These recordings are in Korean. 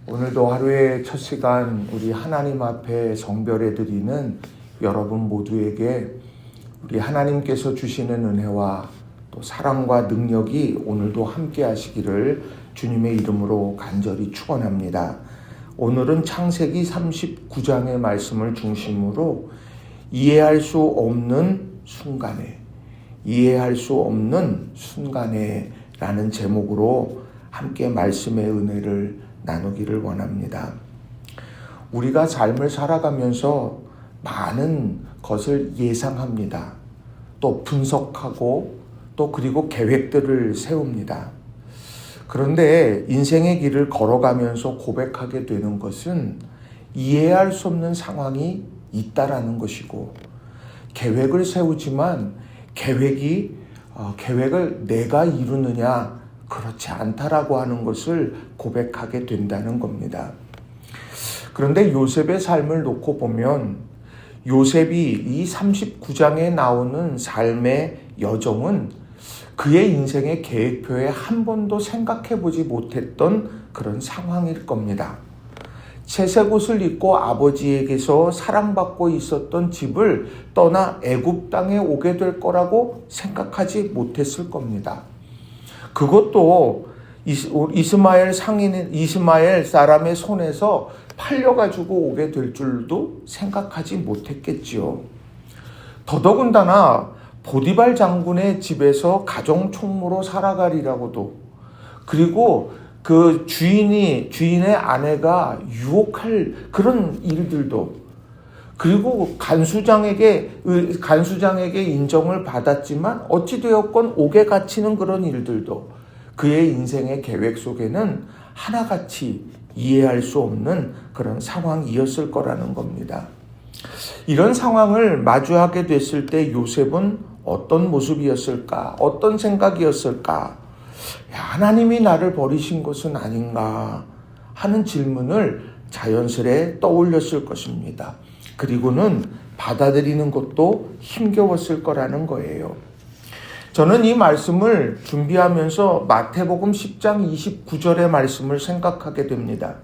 오늘도 하루의 첫 시간 우리 하나님 앞에 성별해 드리는 여러분 모두에게 우리 하나님께서 주시는 은혜와 또 사랑과 능력이 오늘도 함께 하시기를 주님의 이름으로 간절히 축원합니다. 오늘은 창세기 39장의 말씀을 중심으로 이해할 수 없는 순간에 라는 제목으로 함께 말씀의 은혜를 나누기를 원합니다. 우리가 삶을 살아가면서 많은 것을 예상합니다. 또 분석하고 또 그리고 계획들을 세웁니다. 그런데 인생의 길을 걸어가면서 고백하게 되는 것은 이해할 수 없는 상황이 있다라는 것이고, 계획을 세우지만 계획을 내가 이루느냐, 그렇지 않다라고 하는 것을 고백하게 된다는 겁니다. 그런데 요셉의 삶을 놓고 보면 요셉이 이 39장에 나오는 삶의 여정은 그의 인생의 계획표에 한 번도 생각해 보지 못했던 그런 상황일 겁니다. 채색 옷을 입고 아버지에게서 사랑받고 있었던 집을 떠나 애굽 땅에 오게 될 거라고 생각하지 못했을 겁니다. 그것도 이스마엘 사람의 손에서 팔려가지고 오게 될 줄도 생각하지 못했겠지요. 더더군다나 보디발 장군의 집에서 가정 총무로 살아가리라고도, 그리고 그 주인의 아내가 유혹할 그런 일들도, 그리고 간수장에게 인정을 받았지만 어찌되었건 옥에 갇히는 그런 일들도 그의 인생의 계획 속에는 하나같이 이해할 수 없는 그런 상황이었을 거라는 겁니다. 이런 상황을 마주하게 됐을 때 요셉은 어떤 모습이었을까? 어떤 생각이었을까? 하나님이 나를 버리신 것은 아닌가 하는 질문을 자연스레 떠올렸을 것입니다. 그리고는 받아들이는 것도 힘겨웠을 거라는 거예요. 저는 이 말씀을 준비하면서 마태복음 10장 29절의 말씀을 생각하게 됩니다.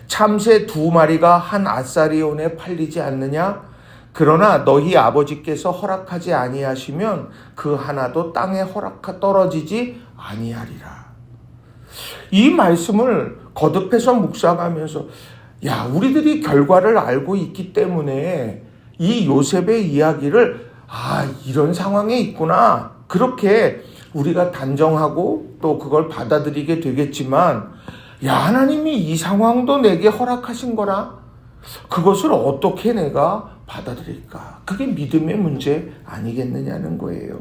참새 2마리가 한 아사리온에 팔리지 않느냐? 그러나 너희 아버지께서 허락하지 아니하시면 그 하나도 땅에 떨어지지 아니하리라. 이 말씀을 거듭해서 묵상하면서 우리들이 결과를 알고 있기 때문에 이 요셉의 이야기를 이런 상황에 있구나, 그렇게 우리가 단정하고 또 그걸 받아들이게 되겠지만, 하나님이 이 상황도 내게 허락하신 거라, 그것을 어떻게 내가 받아들일까? 그게 믿음의 문제 아니겠느냐는 거예요.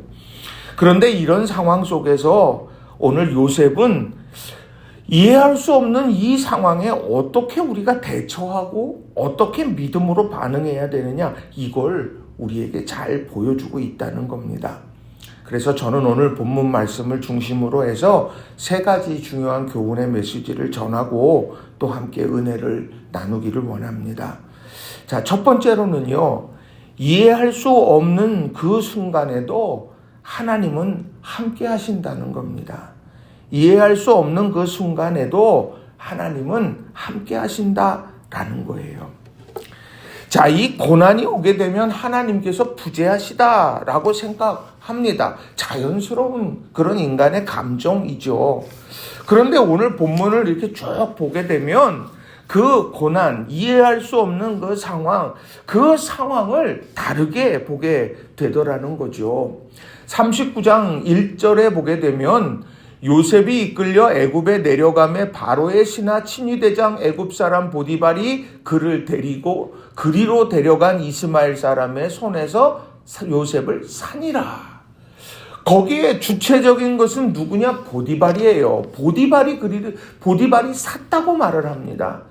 그런데 이런 상황 속에서 오늘 요셉은 이해할 수 없는 이 상황에 어떻게 우리가 대처하고 어떻게 믿음으로 반응해야 되느냐, 이걸 우리에게 잘 보여주고 있다는 겁니다. 그래서 저는 오늘 본문 말씀을 중심으로 해서 3가지 중요한 교훈의 메시지를 전하고 또 함께 은혜를 나누기를 원합니다. 자, 첫 번째로는요, 이해할 수 없는 그 순간에도 하나님은 함께 하신다는 겁니다. 이해할 수 없는 그 순간에도 하나님은 함께 하신다라는 거예요. 자, 이 고난이 오게 되면 하나님께서 부재하시다라고 생각합니다. 자연스러운 그런 인간의 감정이죠. 그런데 오늘 본문을 이렇게 쭉 보게 되면 그 고난, 이해할 수 없는 그 상황을 다르게 보게 되더라는 거죠. 39장 1절에 보게 되면 요셉이 이끌려 애굽에 내려가매 바로의 신하 친위대장 애굽 사람 보디발이 그를 데리고 그리로 데려간 이스마엘 사람의 손에서 요셉을 사니라. 거기에 주체적인 것은 누구냐? 보디발이에요. 보디발이 샀다고 말을 합니다.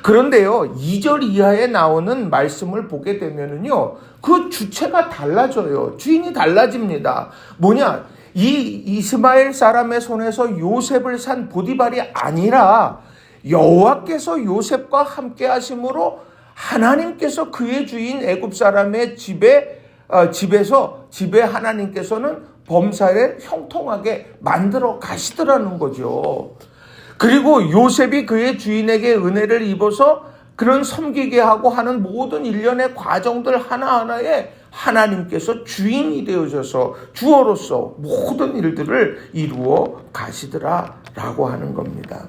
그런데요, 2절 이하에 나오는 말씀을 보게 되면은요, 그 주체가 달라져요. 주인이 달라집니다. 뭐냐? 이 이스마엘 사람의 손에서 요셉을 산 보디발이 아니라 여호와께서 요셉과 함께 하심으로 하나님께서 그의 주인 애굽 사람의 집에 하나님께서는 범사를 형통하게 만들어 가시더라는 거죠. 그리고 요셉이 그의 주인에게 은혜를 입어서 그런 섬기게 하고 하는 모든 일련의 과정들 하나하나에 하나님께서 주인이 되어져서 주어로서 모든 일들을 이루어 가시더라라고 하는 겁니다.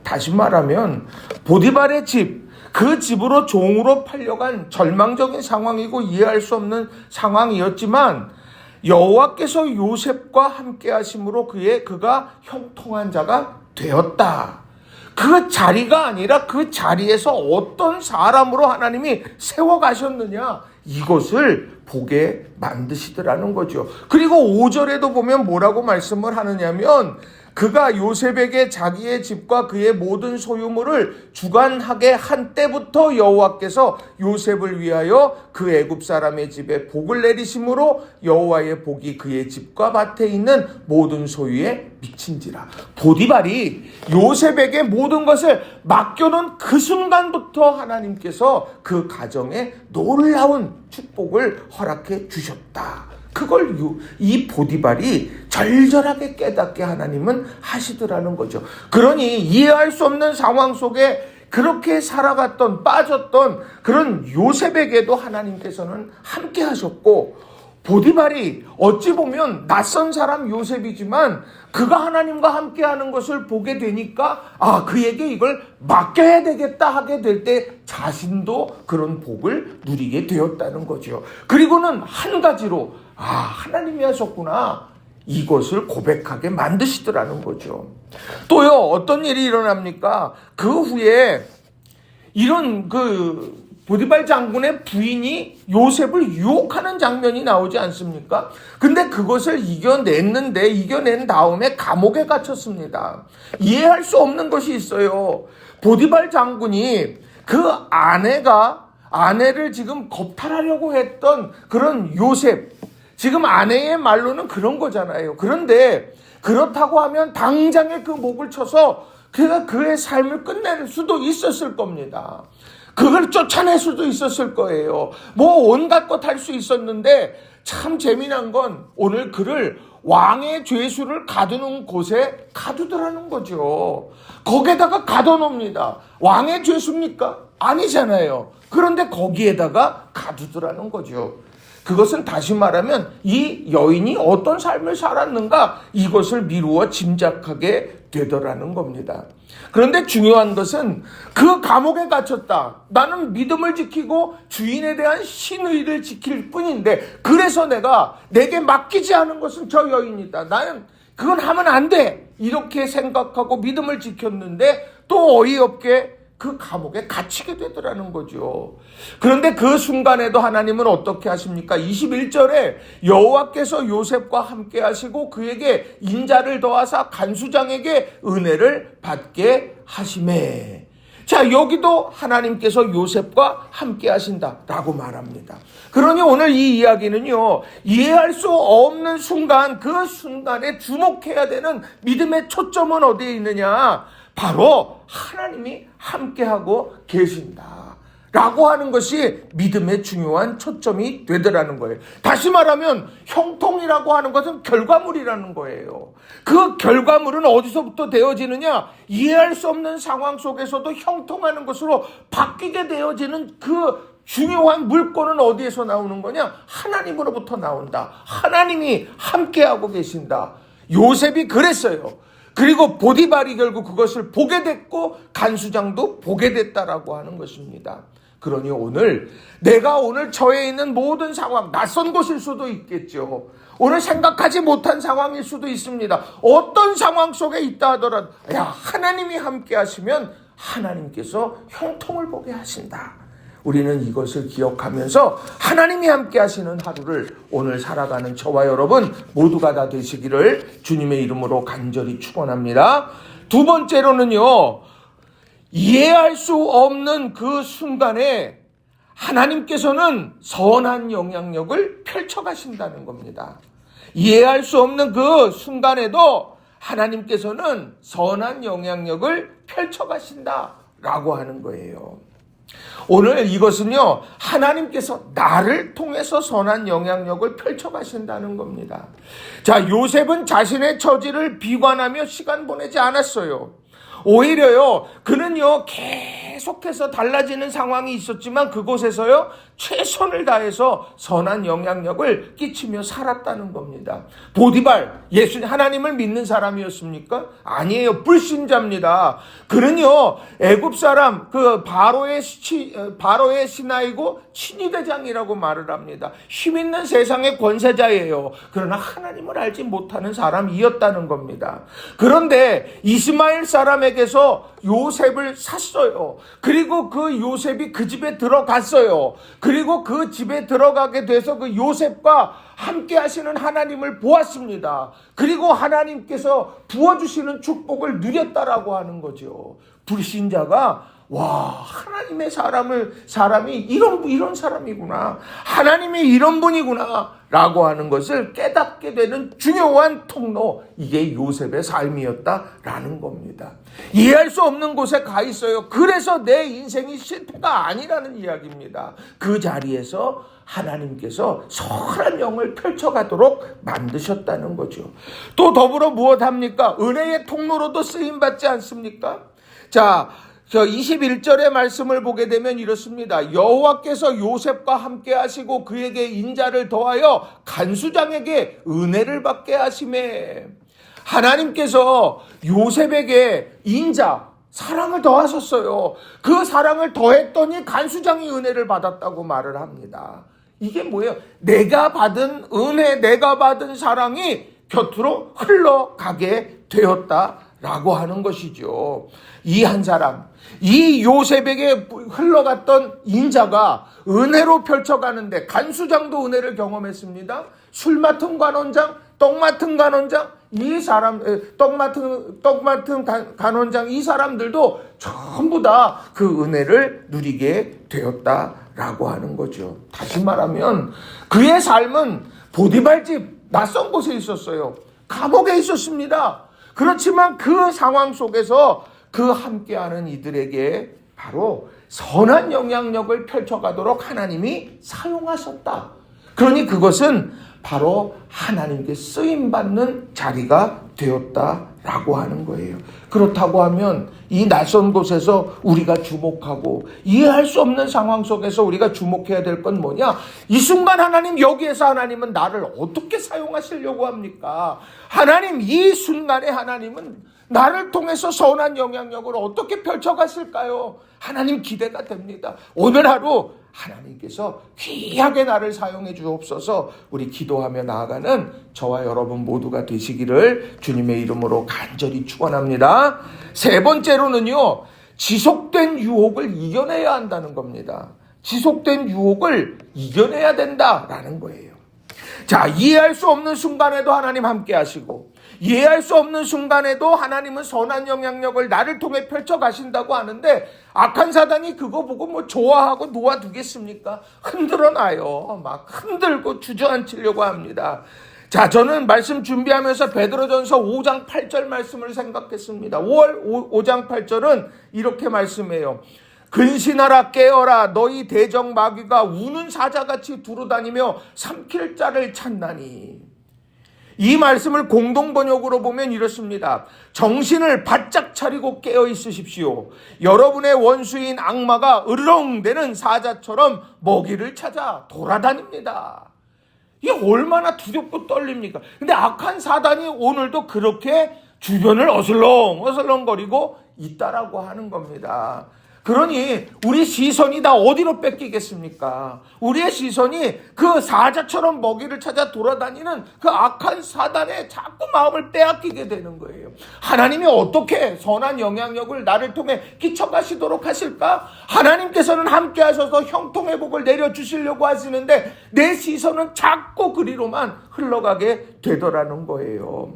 다시 말하면 보디발의 집, 그 집으로 종으로 팔려간 절망적인 상황이고 이해할 수 없는 상황이었지만 여호와께서 요셉과 함께 하심으로 그가 형통한 자가 되었다. 그 자리가 아니라 그 자리에서 어떤 사람으로 하나님이 세워가셨느냐, 이것을 보게 만드시더라는 거죠. 그리고 5절에도 보면 뭐라고 말씀을 하느냐면 그가 요셉에게 자기의 집과 그의 모든 소유물을 주관하게 한 때부터 여호와께서 요셉을 위하여 그 애굽 사람의 집에 복을 내리심으로 여호와의 복이 그의 집과 밭에 있는 모든 소유에 미친지라. 보디발이 요셉에게 모든 것을 맡겨놓은 그 순간부터 하나님께서 그 가정에 놀라운 축복을 허락해 주셨다. 그걸 이 보디발이 절절하게 깨닫게 하나님은 하시더라는 거죠. 그러니 이해할 수 없는 상황 속에 그렇게 살아갔던, 빠졌던 그런 요셉에게도 하나님께서는 함께 하셨고, 보디발이 어찌 보면 낯선 사람 요셉이지만 그가 하나님과 함께하는 것을 보게 되니까 그에게 이걸 맡겨야 되겠다 하게 될 때 자신도 그런 복을 누리게 되었다는 거죠. 그리고는 한 가지로 하나님이 하셨구나, 이것을 고백하게 만드시더라는 거죠. 또요, 어떤 일이 일어납니까? 그 후에 이런 보디발 장군의 부인이 요셉을 유혹하는 장면이 나오지 않습니까? 근데 그것을 이겨낸 다음에 감옥에 갇혔습니다. 이해할 수 없는 것이 있어요. 보디발 장군이 그 아내를 지금 겁탈하려고 했던 그런 요셉, 지금 아내의 말로는 그런 거잖아요. 그런데 그렇다고 하면 당장에 그 목을 쳐서 그가 그의 삶을 끝낼 수도 있었을 겁니다. 그걸 쫓아낼 수도 있었을 거예요. 온갖 것 할 수 있었는데, 참 재미난 건 오늘 그를 왕의 죄수를 가두는 곳에 가두더라는 거죠. 거기에다가 가둬놓습니다. 왕의 죄수입니까? 아니잖아요. 그런데 거기에다가 가두더라는 거죠. 그것은 다시 말하면 이 여인이 어떤 삶을 살았는가, 이것을 미루어 짐작하게 되더라는 겁니다. 그런데 중요한 것은 그 감옥에 갇혔다. 나는 믿음을 지키고 주인에 대한 신의를 지킬 뿐인데, 그래서 내게 맡기지 않은 것은 저 여인이다. 나는 그건 하면 안 돼. 이렇게 생각하고 믿음을 지켰는데 또 어이없게 그 감옥에 갇히게 되더라는 거죠. 그런데 그 순간에도 하나님은 어떻게 하십니까? 21절에 여호와께서 요셉과 함께 하시고 그에게 인자를 더하사 간수장에게 은혜를 받게 하시매. 자, 여기도 하나님께서 요셉과 함께 하신다라고 말합니다. 그러니 오늘 이 이야기는요, 이해할 수 없는 순간, 그 순간에 주목해야 되는 믿음의 초점은 어디에 있느냐? 바로 하나님이 함께하고 계신다 라고 하는 것이 믿음의 중요한 초점이 되더라는 거예요. 다시 말하면 형통이라고 하는 것은 결과물이라는 거예요. 그 결과물은 어디서부터 되어지느냐? 이해할 수 없는 상황 속에서도 형통하는 것으로 바뀌게 되어지는 그 중요한 물건은 어디에서 나오는 거냐? 하나님으로부터 나온다. 하나님이 함께하고 계신다. 요셉이 그랬어요. 그리고 보디발이 결국 그것을 보게 됐고 간수장도 보게 됐다라고 하는 것입니다. 그러니 내가 오늘 처해 있는 모든 상황, 낯선 곳일 수도 있겠죠. 오늘 생각하지 못한 상황일 수도 있습니다. 어떤 상황 속에 있다 하더라도 하나님이 함께 하시면 하나님께서 형통을 보게 하신다. 우리는 이것을 기억하면서 하나님이 함께 하시는 하루를 오늘 살아가는 저와 여러분 모두가 다 되시기를 주님의 이름으로 간절히 축원합니다. 두 번째로는요, 이해할 수 없는 그 순간에 하나님께서는 선한 영향력을 펼쳐가신다는 겁니다. 이해할 수 없는 그 순간에도 하나님께서는 선한 영향력을 펼쳐가신다라고 하는 거예요. 오늘 이것은요, 하나님께서 나를 통해서 선한 영향력을 펼쳐가신다는 겁니다. 자, 요셉은 자신의 처지를 비관하며 시간 보내지 않았어요. 오히려요, 그는요, 계속해서 달라지는 상황이 있었지만 그곳에서요, 최선을 다해서 선한 영향력을 끼치며 살았다는 겁니다. 보디발, 하나님을 믿는 사람이었습니까? 아니에요. 불신자입니다. 그는요, 애굽 사람, 바로의 신하이고 친위대장이라고 말을 합니다. 힘 있는 세상의 권세자예요. 그러나 하나님을 알지 못하는 사람이었다는 겁니다. 그런데 이스마엘 사람에게서 요셉을 샀어요. 그리고 그 요셉이 그 집에 들어갔어요. 그리고 그 집에 들어가게 돼서 그 요셉과 함께 하시는 하나님을 보았습니다. 그리고 하나님께서 부어주시는 축복을 누렸다라고 하는 거죠. 불신자가 하나님의 사람이 이런 사람이구나. 하나님이 이런 분이구나. 라고 하는 것을 깨닫게 되는 중요한 통로. 이게 요셉의 삶이었다라는 겁니다. 이해할 수 없는 곳에 가 있어요. 그래서 내 인생이 실패가 아니라는 이야기입니다. 그 자리에서 하나님께서 선한 영을 펼쳐가도록 만드셨다는 거죠. 또 더불어 무엇합니까? 은혜의 통로로도 쓰임받지 않습니까? 자, 21절의 말씀을 보게 되면 이렇습니다. 여호와께서 요셉과 함께 하시고 그에게 인자를 더하여 간수장에게 은혜를 받게 하시매. 하나님께서 요셉에게 사랑을 더하셨어요. 그 사랑을 더했더니 간수장이 은혜를 받았다고 말을 합니다. 이게 뭐예요? 내가 받은 은혜, 내가 받은 사랑이 곁으로 흘러가게 되었다라고 하는 것이죠. 이 한 사람, 이 요셉에게 흘러갔던 인자가 은혜로 펼쳐가는데 간수장도 은혜를 경험했습니다. 술 맡은 간원장, 떡 맡은 간원장, 떡 맡은 간원장, 이 사람들도 전부 다 그 은혜를 누리게 되었다라고 하는 거죠. 다시 말하면 그의 삶은 보디발 집 낯선 곳에 있었어요. 감옥에 있었습니다. 그렇지만 그 상황 속에서 그 함께하는 이들에게 바로 선한 영향력을 펼쳐가도록 하나님이 사용하셨다. 그러니 그것은 바로 하나님께 쓰임받는 자리가 되었다라고 하는 거예요. 그렇다고 하면 이 낯선 곳에서 우리가 주목하고 이해할 수 없는 상황 속에서 우리가 주목해야 될 건 뭐냐? 이 순간 여기에서 하나님은 나를 어떻게 사용하시려고 합니까? 이 순간에 하나님은 나를 통해서 선한 영향력을 어떻게 펼쳐가실까요? 하나님 기대가 됩니다. 오늘 하루 하나님께서 귀하게 나를 사용해 주옵소서. 우리 기도하며 나아가는 저와 여러분 모두가 되시기를 주님의 이름으로 간절히 축원합니다. 세 번째로는요, 지속된 유혹을 이겨내야 한다는 겁니다. 지속된 유혹을 이겨내야 된다라는 거예요. 자, 이해할 수 없는 순간에도 하나님 함께 하시고, 이해할 수 없는 순간에도 하나님은 선한 영향력을 나를 통해 펼쳐 가신다고 하는데, 악한 사단이 그거 보고 좋아하고 놓아두겠습니까? 흔들어 놔요. 막 흔들고 주저앉히려고 합니다. 자, 저는 말씀 준비하면서 베드로전서 5장 8절 말씀을 생각했습니다. 5장 8절은 이렇게 말씀해요. 근신하라, 깨어라, 너희 대적 마귀가 우는 사자같이 두루다니며 삼킬 자를 찾나니. 이 말씀을 공동번역으로 보면 이렇습니다. 정신을 바짝 차리고 깨어 있으십시오. 여러분의 원수인 악마가 으르렁대는 사자처럼 먹이를 찾아 돌아다닙니다. 이게 얼마나 두렵고 떨립니까? 근데 악한 사단이 오늘도 그렇게 주변을 어슬렁거리고 있다라고 하는 겁니다. 그러니 우리 시선이 다 어디로 뺏기겠습니까? 우리의 시선이 그 사자처럼 먹이를 찾아 돌아다니는 그 악한 사단에 자꾸 마음을 빼앗기게 되는 거예요. 하나님이 어떻게 선한 영향력을 나를 통해 끼쳐가시도록 하실까? 하나님께서는 함께 하셔서 형통의 복을 내려주시려고 하시는데 내 시선은 자꾸 그리로만 흘러가게 되더라는 거예요.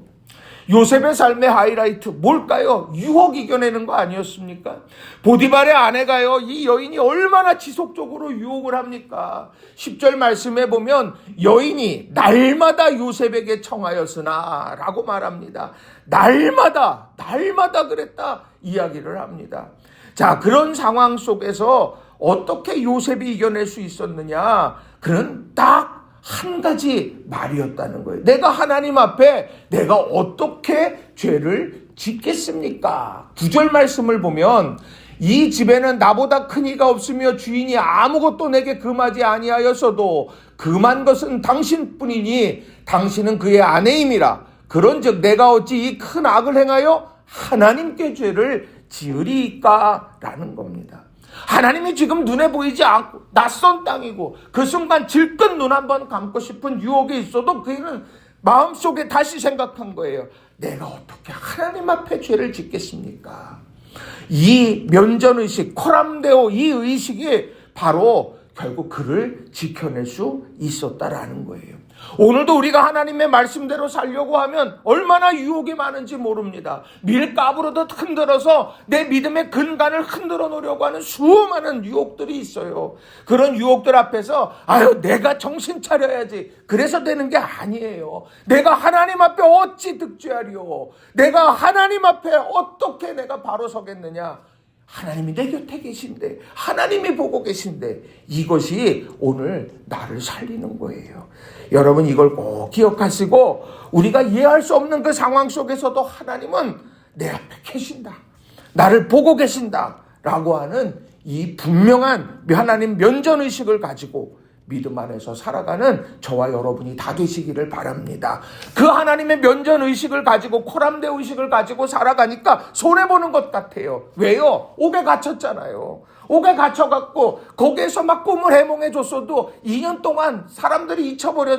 요셉의 삶의 하이라이트 뭘까요? 유혹 이겨내는 거 아니었습니까? 보디발의 아내가요, 이 여인이 얼마나 지속적으로 유혹을 합니까? 10절 말씀에 보면 여인이 날마다 요셉에게 청하였으나 라고 말합니다. 날마다 그랬다 이야기를 합니다. 자, 그런 상황 속에서 어떻게 요셉이 이겨낼 수 있었느냐? 그는 딱 한 가지 말이었다는 거예요. 내가 하나님 앞에 내가 어떻게 죄를 짓겠습니까? 9절 말씀을 보면 이 집에는 나보다 큰 이가 없으며 주인이 아무것도 내게 금하지 아니하였어도 금한 것은 당신뿐이니 당신은 그의 아내임이라. 그런즉 내가 어찌 이 큰 악을 행하여 하나님께 죄를 지으리이까? 라는 겁니다. 하나님이 지금 눈에 보이지 않고 낯선 땅이고 그 순간 질끈 눈 한번 감고 싶은 유혹이 있어도 그는 마음속에 다시 생각한 거예요. 내가 어떻게 하나님 앞에 죄를 짓겠습니까? 이 면전의식, 코람데오 이 의식이 바로 결국 그를 지켜낼 수 있었다라는 거예요. 오늘도 우리가 하나님의 말씀대로 살려고 하면 얼마나 유혹이 많은지 모릅니다. 밀가부르듯 흔들어서 내 믿음의 근간을 흔들어 놓으려고 하는 수많은 유혹들이 있어요. 그런 유혹들 앞에서 내가 정신 차려야지. 그래서 되는 게 아니에요. 내가 하나님 앞에 어찌 득죄하리요. 내가 하나님 앞에 어떻게 내가 바로 서겠느냐. 하나님이 내 곁에 계신데, 하나님이 보고 계신데, 이것이 오늘 나를 살리는 거예요. 여러분 이걸 꼭 기억하시고, 우리가 이해할 수 없는 그 상황 속에서도 하나님은 내 앞에 계신다, 나를 보고 계신다 라고 하는 이 분명한 하나님 면전의식을 가지고 믿음 안에서 살아가는 저와 여러분이 다 되시기를 바랍니다. 그 하나님의 면전의식을 가지고 코람데오 의식을 가지고 살아가니까 손해보는 것 같아요. 왜요? 옥에 갇혔잖아요. 옥에 갇혀갖고 거기에서 막 꿈을 해몽해줬어도 2년 동안 사람들이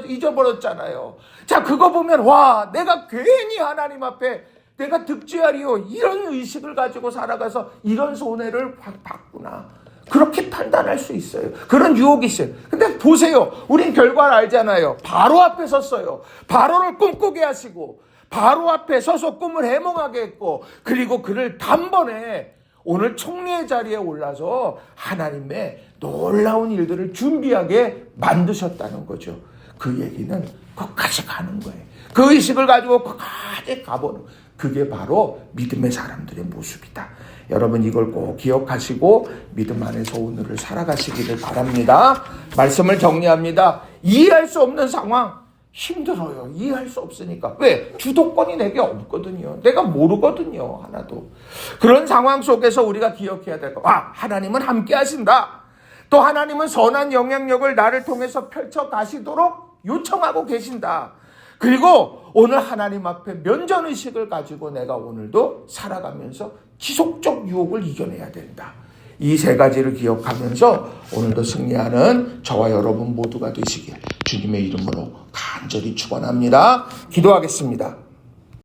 잊어버렸잖아요. 자, 그거 보면 내가 괜히 하나님 앞에 내가 득죄하리요 이런 의식을 가지고 살아가서 이런 손해를 봤구나. 그렇게 판단할 수 있어요. 그런 유혹이 있어요. 근데 보세요. 우린 결과를 알잖아요. 바로 앞에 섰어요. 바로를 꿈꾸게 하시고 바로 앞에 서서 꿈을 해몽하게 했고 그리고 그를 단번에 오늘 총리의 자리에 올라서 하나님의 놀라운 일들을 준비하게 만드셨다는 거죠. 그 얘기는 끝까지 가는 거예요. 그 의식을 가지고 끝까지 가보는 그게 바로 믿음의 사람들의 모습이다. 여러분 이걸 꼭 기억하시고 믿음 안에서 오늘을 살아가시기를 바랍니다. 말씀을 정리합니다. 이해할 수 없는 상황 힘들어요. 이해할 수 없으니까. 왜? 주도권이 내게 없거든요. 내가 모르거든요. 하나도. 그런 상황 속에서 우리가 기억해야 될 거. 하나님은 함께 하신다. 또 하나님은 선한 영향력을 나를 통해서 펼쳐 가시도록 요청하고 계신다. 그리고 오늘 하나님 앞에 면전의식을 가지고 내가 오늘도 살아가면서 지속적 유혹을 이겨내야 된다. 이 세 가지를 기억하면서 오늘도 승리하는 저와 여러분 모두가 되시길 주님의 이름으로 간절히 축원합니다. 기도하겠습니다.